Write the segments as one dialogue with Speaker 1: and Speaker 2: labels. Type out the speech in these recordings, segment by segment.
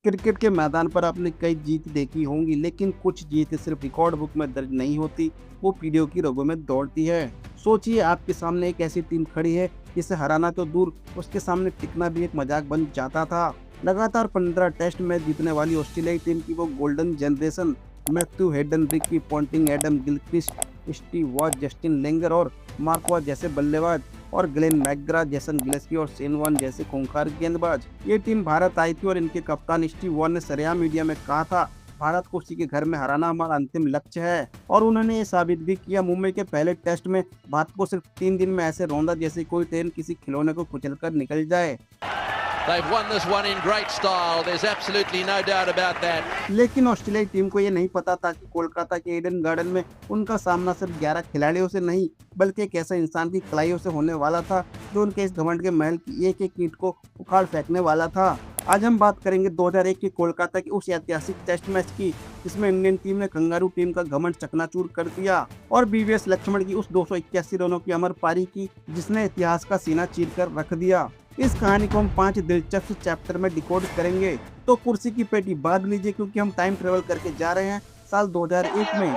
Speaker 1: Cricket के मैदान पर आपने कई जीत देखी होंगी, लेकिन कुछ जीत सिर्फ रिकॉर्ड बुक में दर्ज नहीं होती, वो पीढ़ियों की रगों में दौड़ती है। सोचिए आपके सामने एक ऐसी टीम खड़ी है जिसे हराना तो दूर, उसके सामने टिकना भी एक मजाक बन जाता था। लगातार 15 टेस्ट मैच जीतने वाली ऑस्ट्रेलियाई टीम की वो golden generation, Matthew Hayden, Ricky Ponting, Adam Gilchrist, Steve wash, Justin लेंगर और मार्क वॉश जैसे बल्लेबाज, और ग्लेन मैकग्रा, जेसन गिलेस्पी और शेन वॉर्न जैसे खूंखार गेंदबाज। ये टीम भारत आई थी और इनके कप्तान स्टीव वॉर्न ने सरेआम मीडिया में कहा था, भारत को उसी के घर में हराना हमारा अंतिम लक्ष्य है। और उन्होंने ये साबित भी किया। मुंबई के पहले टेस्ट में भारत को सिर्फ 3 दिन में ऐसे रौंदा जैसे कोई ट्रेन किसी खिलौने को कुचलकर निकल जाए।
Speaker 2: They've won this one in great style. There's absolutely no doubt about that.
Speaker 1: लेकिन ऑस्ट्रेलियाई टीम को ये नहीं पता था कि कोलकाता के ईडन गार्डन में उनका सामना सिर्फ 11 खिलाड़ियों से नहीं, बल्कि एक ऐसे इंसान की कलाइयों से होने वाला था जो उनके इस घमंड के महल की एक एक ईंट को उखाड़ फेंकने वाला था। आज हम बात करेंगे 2001 के कोलकाता की उस ऐतिहासिक टेस्ट मैच की, जिसमें इंडियन टीम ने कंगारू टीम का घमंड चकनाचूर कर दिया, और बीवीएस लक्ष्मण की उस 281 रनों की अमर पारी की, जिसने इतिहास का सीना चीरकर रख दिया। इस कहानी को हम 5 दिलचस्प चैप्टर में डिकोड करेंगे, तो कुर्सी की पेटी बांध लीजिए, क्योंकि हम टाइम ट्रेवल करके जा रहे हैं साल 2001 में।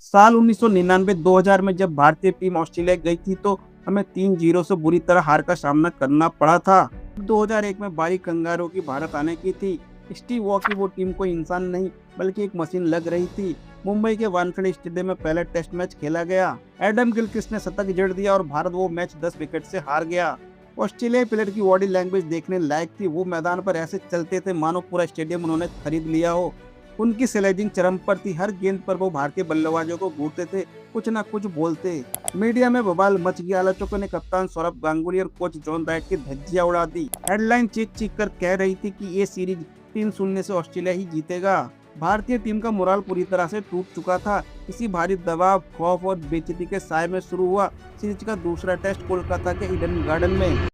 Speaker 1: साल 1999-2000 में जब भारतीय टीम ऑस्ट्रेलिया गई थी तो हमें 3-0 से बुरी तरह हार का सामना करना पड़ा था। 2001 में बारी कंगारू की भारत आने की थी। स्टीव वॉ की वो टीम कोई इंसान नहीं बल्कि एक मशीन लग रही थी। मुंबई के वानखेड़े स्टेडियम में पहला टेस्ट मैच खेला गया। एडम गिलक्रिस्ट ने शतक जड़ दिया और भारत वो मैच 10 विकेट से हार गया। ऑस्ट्रेलियाई प्लेयर की बॉडी लैंग्वेज देखने लायक थी। वो मैदान पर ऐसे चलते थे मानो पूरा स्टेडियम उन्होंने खरीद लिया हो। उनकी स्लेजिंग चरम पर थी। हर गेंद पर वो भारतीय बल्लेबाजों को घूरते थे, कुछ ना कुछ बोलते। मीडिया में बवाल मच गया। आलोचकों ने कप्तान सौरभ गांगुली और कोच जॉन राइट की धज्जियां उड़ा दी। हेडलाइन चीख चीख कर कह रही थी कि ये सीरीज 3-0 से ऑस्ट्रेलिया ही जीतेगा। भारतीय टीम का मोराल पूरी तरह से टूट चुका था। इसी भारी दबाव, खौफ और बेइज्जती के साए में शुरू हुआ सीरीज का दूसरा टेस्ट कोलकाता के ईडन गार्डन में।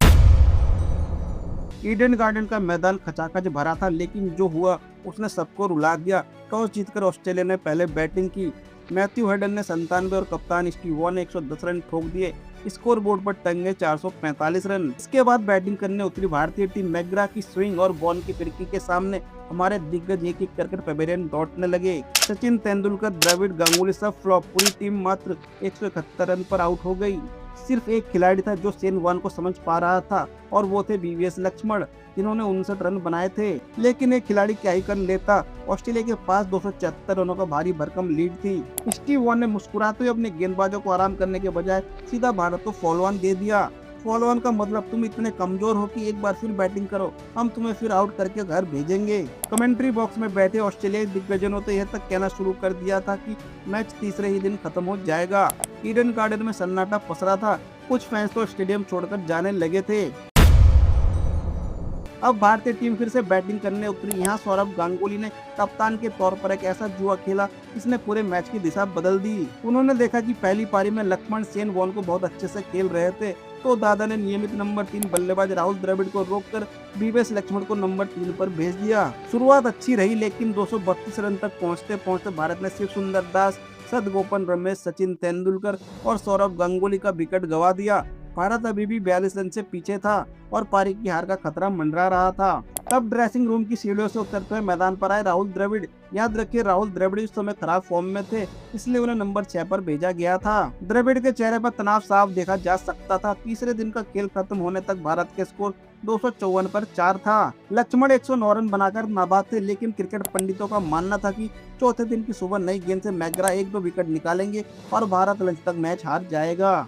Speaker 1: ईडन गार्डन का मैदान खचाखच भरा था, लेकिन जो हुआ उसने सबको रुला दिया। टॉस जीतकर ऑस्ट्रेलिया ने पहले बैटिंग की। मैथ्यू हेडन ने 97 और कप्तान स्टीव वॉ ने 110 रन ठोक दिए। स्कोर बोर्ड पर टंगे 445 रन। इसके बाद बैटिंग करने उतरी भारतीय टीम। मैकग्रा की स्विंग और बॉल की फिरकी के सामने हमारे दिग्गज एक एक क्रिकेट पेवेलियन लौटने लगे। सचिन तेंदुलकर, द्रविड़, गांगुली सब फ्लॉप। पूरी टीम मात्र 171 रन पर आउट हो गई। सिर्फ एक खिलाड़ी था जो शेन वॉर्न को समझ पा रहा था, और वो थे बीवीएस लक्ष्मण, जिन्होंने 59 रन बनाए थे। लेकिन एक खिलाड़ी क्या ही कर लेता। ऑस्ट्रेलिया के पास 274 रनों का भारी भरकम लीड थी। स्टीव वॉर्न ने मुस्कुराते हुए अपने गेंदबाजों को आराम करने के बजाय सीधा भारत को फॉलो ऑन दे दिया। फॉलो ऑन का मतलब, तुम इतने कमजोर हो कि एक बार फिर बैटिंग करो, हम तुम्हें फिर आउट करके घर भेजेंगे। कमेंट्री बॉक्स में बैठे ऑस्ट्रेलियाई दिग्गजों ने तो यह तक कहना शुरू कर दिया था कि मैच तीसरे ही दिन खत्म हो जाएगा। ईडन गार्डन में सन्नाटा पसरा था। कुछ फैंस तो स्टेडियम छोड़कर जाने लगे थे। अब भारतीय टीम फिर से बैटिंग करने उतरी। यहाँ सौरभ गांगुली ने कप्तान के तौर पर एक ऐसा जुआ खेला जिसने पूरे मैच की दिशा बदल दी। उन्होंने देखा कि पहली पारी में लक्ष्मण शेन वॉर्न को बहुत अच्छे से खेल रहे थे, तो दादा ने नियमित नंबर 3 बल्लेबाज राहुल द्रविड़ को रोककर बीवीएस लक्ष्मण को नंबर 3 पर भेज दिया। शुरुआत अच्छी रही, लेकिन 232 रन तक पहुंचते पहुंचते भारत ने शिव सुंदर दास, सदगोपन रमेश, सचिन तेंदुलकर और सौरभ गांगुली का विकेट गंवा दिया। भारत अभी भी 42 रन से पीछे था और पारी की हार का खतरा मंडरा रहा था। तब ड्रेसिंग रूम की सीढ़ियों से उतरते हुए मैदान पर आए राहुल द्रविड़। याद रखिए, राहुल द्रविड़ इस समय खराब फॉर्म में थे, इसलिए उन्हें नंबर 6 पर भेजा गया था। द्रविड़ के चेहरे पर तनाव साफ देखा जा सकता था। तीसरे दिन का खेल खत्म होने तक भारत के स्कोर 254 पर 4 था। लक्ष्मण 109 रन बनाकर नाबाद थे, लेकिन क्रिकेट पंडितों का मानना था कि चौथे दिन की सुबह नई गेंद से मैकग्रा 1-2 विकेट निकालेंगे और भारत लंच तक मैच हार जाएगा।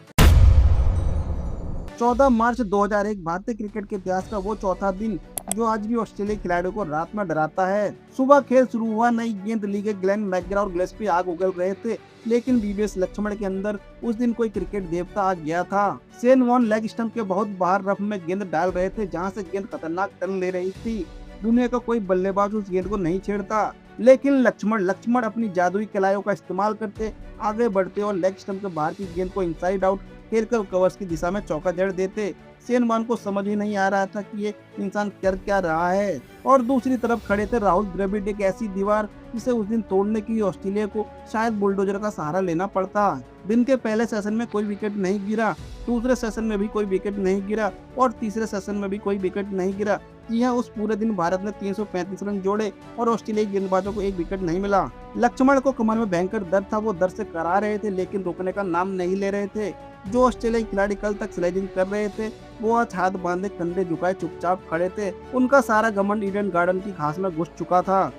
Speaker 1: 14 मार्च 2001 भारतीय क्रिकेट के इतिहास का वो चौथा दिन जो आज भी ऑस्ट्रेलियाई खिलाड़ियों को रात में डराता है। सुबह खेल शुरू हुआ, नई गेंद ली गई। ग्लेन मैकग्रा और गिलेस्पी आग उगल रहे थे, लेकिन बीवीएस लक्ष्मण के अंदर उस दिन कोई क्रिकेट देवता आ गया था। शेन वॉर्न लेग स्टंप के बहुत बाहर रफ में गेंद डाल रहे थे, जहां से गेंद खतरनाक टर्न ले रही थी। दुनिया का कोई बल्लेबाज उस गेंद को नहीं छेड़ता, लेकिन लक्ष्मण अपनी जादुई कलाइयों का इस्तेमाल करते, आगे बढ़ते और लेग स्टंप के बाहर की गेंद को इनसाइड आउट खेलकर कवर्स की दिशा में चौका जड़ देते। शेन वॉर्न को समझ ही नहीं आ रहा था कि ये इंसान कर क्या रहा है। और दूसरी तरफ खड़े थे राहुल द्रविड़, एक ऐसी दीवार जिसे उस दिन तोड़ने के लिए ऑस्ट्रेलिया को शायद बुलडोजर का सहारा लेना पड़ता। दिन के पहले सेशन में कोई विकेट नहीं गिरा, दूसरे सेशन में भी कोई विकेट नहीं गिरा और तीसरे सेशन में भी कोई विकेट नहीं गिरा। जी हाँ, उस पूरे दिन भारत ने 335 रन जोड़े और ऑस्ट्रेलियाई गेंदबाजों को एक विकेट नहीं मिला। लक्ष्मण को कमर में भयंकर दर्द था, वो दर्द से करा रहे थे लेकिन रुकने का नाम नहीं ले रहे थे। जो ऑस्ट्रेलियाई खिलाड़ी कल तक स्लेजिंग कर रहे थे, वो आज हाथ बांधे कंधे झुकाए चुपचाप खड़े थे। उनका सारा घमंड ईडन गार्डन की घास में घुस चुका था।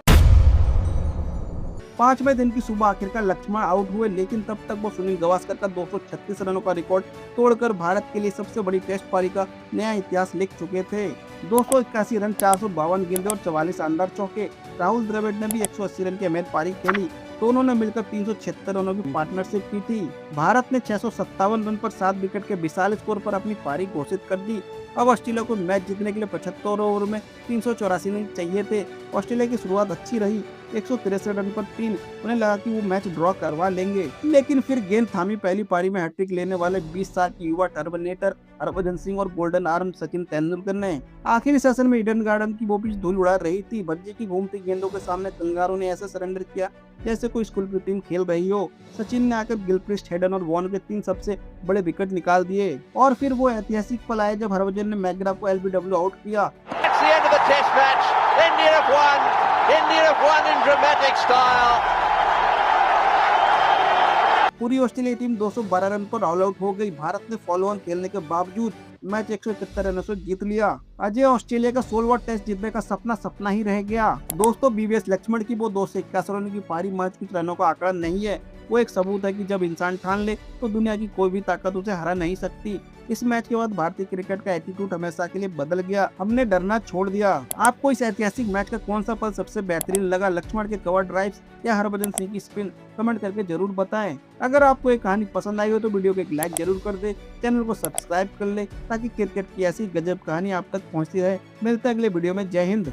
Speaker 1: 5वें दिन की सुबह आखिरकार लक्ष्मण आउट हुए, लेकिन तब तक वो सुनील गावस्कर का 236 रनों का रिकॉर्ड तोड़कर भारत के लिए सबसे बड़ी टेस्ट पारी का नया इतिहास लिख चुके थे। 281 रन, 452 गेंदें और 44 शानदार चौके। राहुल द्रविड़ ने भी 180 रन की अहमियत पारी खेली। दोनों ने मिलकर 376 रनों की पार्टनरशिप की थी। भारत ने 657 रन पर 7 विकेट के विशाल स्कोर पर अपनी पारी घोषित कर दी। अब ऑस्ट्रेलिया को मैच जीतने के लिए 75 ओवर में 384 रन चाहिए थे। ऑस्ट्रेलिया की शुरुआत अच्छी रही, 163 रन पर 3। उन्हें लगा कि वो मैच ड्रॉ करवा लेंगे, लेकिन फिर गेंद थामी पहली पारी में हैट्रिक लेने वाले 20 साल की युवा टर्मिनेटर हरभजन सिंह और गोल्डन आर्म सचिन तेंदुलकर ने। आखिरी सेशन में ईडन गार्डन की वो पिच धूल उड़ा रही थी। भज्जी की घूमती गेंदों के सामने कंगारू ने ऐसे सरेंडर किया जैसे कोई स्कूल की टीम खेल रही हो। सचिन ने आकर गिलक्रिस्ट, हेडन और वॉर्न के 3 सबसे बड़े विकेट निकाल दिए और फिर वो ऐतिहासिक पल आए जब हरभजन ने मैकग्रा को एलबीडब्ल्यू आउट किया।
Speaker 2: That's the end of the Test match. India have won. India have won in dramatic style.
Speaker 1: पूरी ऑस्ट्रेलिया टीम 212 रन पर ऑल आउट हो गई। भारत ने फॉलो ऑन खेलने के बावजूद मैच 171 रनों से जीत लिया। अजय ऑस्ट्रेलिया का 16वां टेस्ट जीतने का सपना सपना ही रह गया। दोस्तों, बीवीएस लक्ष्मण की वो 281 रनों की पारी मैच कुछ रनों का आंकड़ा नहीं है। वो एक सबूत है कि जब इंसान ठान ले तो दुनिया की कोई भी ताकत उसे हरा नहीं सकती। इस मैच के बाद भारतीय क्रिकेट का एटीट्यूड हमेशा के लिए बदल गया। हमने डरना छोड़ दिया। आपको इस ऐतिहासिक मैच का कौन सा पल सबसे बेहतरीन लगा? लक्ष्मण के कवर ड्राइव्स या हरभजन सिंह की स्पिन? कमेंट करके जरूर बताएं। अगर आपको ये कहानी पसंद आई हो तो वीडियो को एक लाइक जरूर कर दे, चैनल को सब्सक्राइब कर ले ताकि क्रिकेट की ऐसी गजब कहानी आप तक पहुंचती रहे। मिलते हैं अगले वीडियो में। जय हिंद।